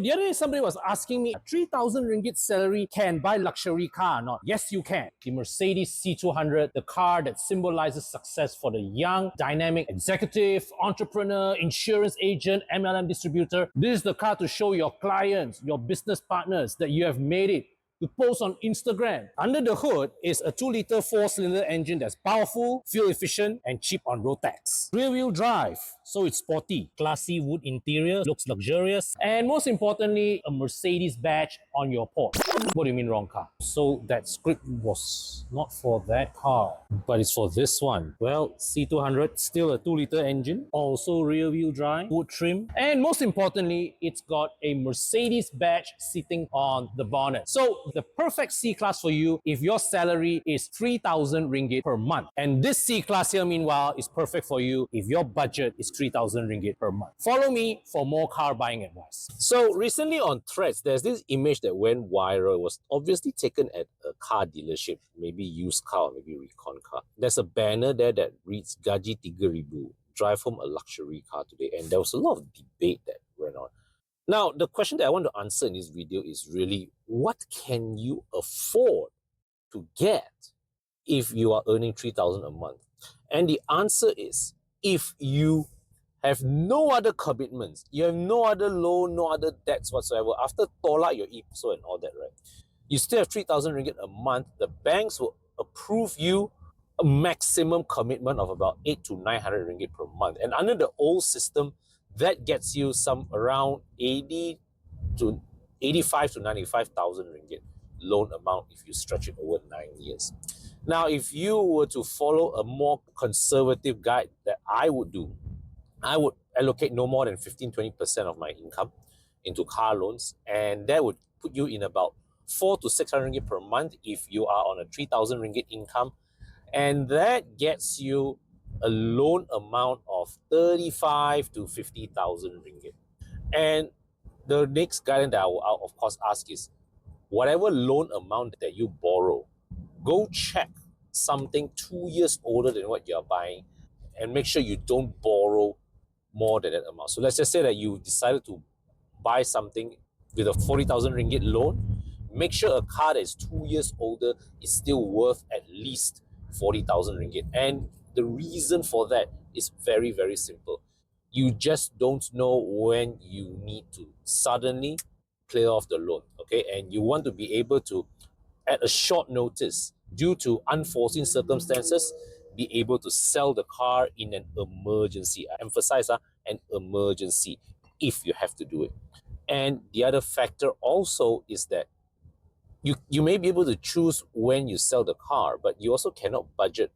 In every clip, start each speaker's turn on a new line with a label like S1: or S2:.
S1: The other day, somebody was asking me, 3,000 ringgit salary can buy luxury car or not? Yes, you can. The Mercedes C200, the car that symbolizes success for the young, dynamic executive, entrepreneur, insurance agent, MLM distributor. This is the car to show your clients, your business partners that you have made it. To post on Instagram. Under the hood is a 2-liter 4-cylinder engine that's powerful, fuel efficient, and cheap on road tax. Rear-wheel drive, so it's sporty. Classy wood interior, looks luxurious, and most importantly, a Mercedes badge on your Porsche. What do you mean wrong car? So that script was not for that car, but it's for this one. Well, C200, still a 2-liter engine, also rear-wheel drive, wood trim, and most importantly, it's got a Mercedes badge sitting on the bonnet. So the perfect C-Class for you if your salary is 3,000 ringgit per month. And this C-Class here, meanwhile, is perfect for you if your budget is 3,000 ringgit per month. Follow me for more car buying advice. So recently on Threads, there's this image that went viral. It was obviously taken at a car dealership, maybe used car, maybe recon car. There's a banner there that reads Gaji 3,000, drive home a luxury car today. And there was a lot of debate that went on. Now, the question that I want to answer in this video is really, what can you afford to get if you are earning 3,000 a month? And the answer is, if you have no other commitments, you have no other loan, no other debts whatsoever, after tolak your EPSO and all that, right? You still have 3,000 ringgit a month, the banks will approve you a maximum commitment of about 800 to 900 ringgit per month. And under the old system, that gets you some around 85 to 95,000 ringgit loan amount if you stretch it over 9 years. Now, if you were to follow a more conservative guide that I would do, I would allocate no more than 15-20% of my income into car loans, and that would put you in about 400 to 600 ringgit per month if you are on a 3,000 ringgit income, and that gets you a loan amount of 35 to 50,000 ringgit. And the next guidance that I will of course ask is, whatever loan amount that you borrow, go check something 2 years older than what you're buying and make sure you don't borrow more than that amount. So let's just say that you decided to buy something with a 40,000 ringgit loan. Make sure a car that is 2 years older is still worth at least 40,000 ringgit. And the reason for that is very, very simple. You just don't know when you need to suddenly clear off the loan, okay? And you want to be able to, at a short notice, due to unforeseen circumstances, be able to sell the car in an emergency. I emphasize an emergency, if you have to do it. And the other factor also is that you may be able to choose when you sell the car, but you also cannot budget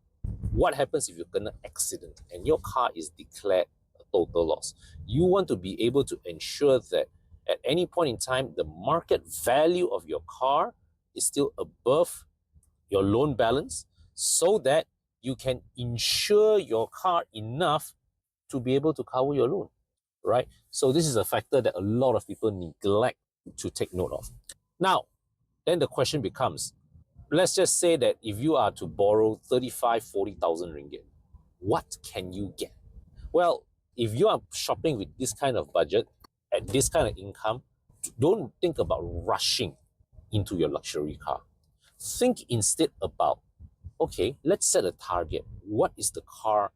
S1: what happens if you get an accident and your car is declared a total loss. You want to be able to ensure that at any point in time, the market value of your car is still above your loan balance, so that you can insure your car enough to be able to cover your loan, right? So this is a factor that a lot of people neglect to take note of. Now, then the question becomes, let's just say that if you are to borrow 40,000 ringgit, what can you get? Well, if you are shopping with this kind of budget, at this kind of income, don't think about rushing into your luxury car. Think instead about, okay, let's set a target. What is the car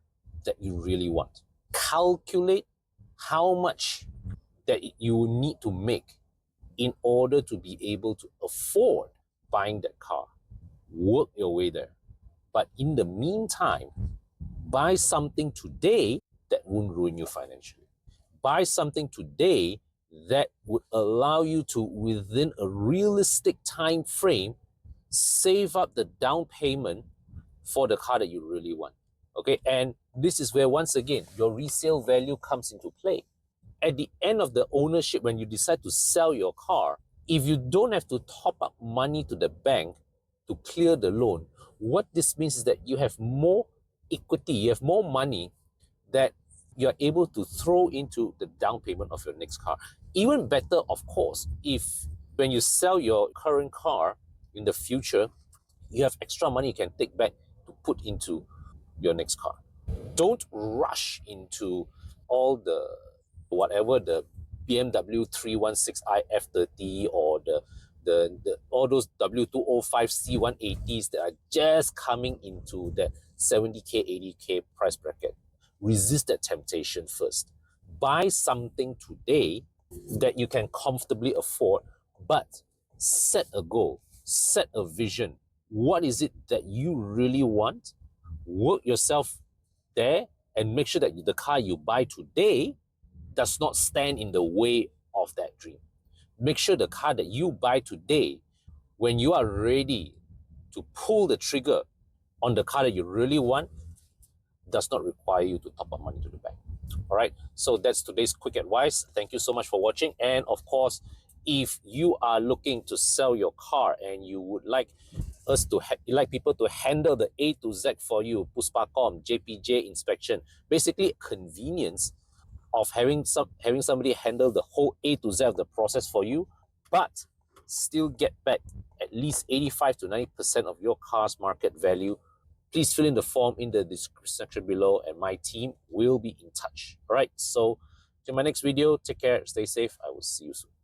S1: that you really want? Calculate how much that you need to make in order to be able to afford buying that car. Work your way there. But in the meantime, buy something today that won't ruin you financially. Buy something today that would allow you to, within a realistic time frame, save up the down payment for the car that you really want. Okay, and this is where, once again, your resale value comes into play. At the end of the ownership, when you decide to sell your car, if you don't have to top up money to the bank to clear the loan, what this means is that you have more equity, you have more money that you're able to throw into the down payment of your next car. Even better, of course, if when you sell your current car in the future, you have extra money you can take back to put into your next car. Don't rush into all the whatever the
S2: BMW 316i F30 or all those W205 C180s that are just coming into that 70k, 80k price bracket. Resist that temptation first. Buy something today that you can comfortably afford, but set a goal, set a vision. What is it that you really want? Work yourself there and make sure that the car you buy today does not stand in the way of that dream. Make sure the car that you buy today, when you are ready to pull the trigger on the car that you really want, does not require you to top up money to the bank. All right, so that's today's quick advice. Thank you so much for watching. And of course, if you are looking to sell your car and you would like us to like people to handle the A to Z for you, Puspacom, JPJ inspection, basically convenience of having somebody handle the whole A to Z of the process for you, but still get back at least 85 to 90% of your car's market value. Please fill in the form in the description section below and my team will be in touch. All right, so to my next video, take care, stay safe. I will see you soon.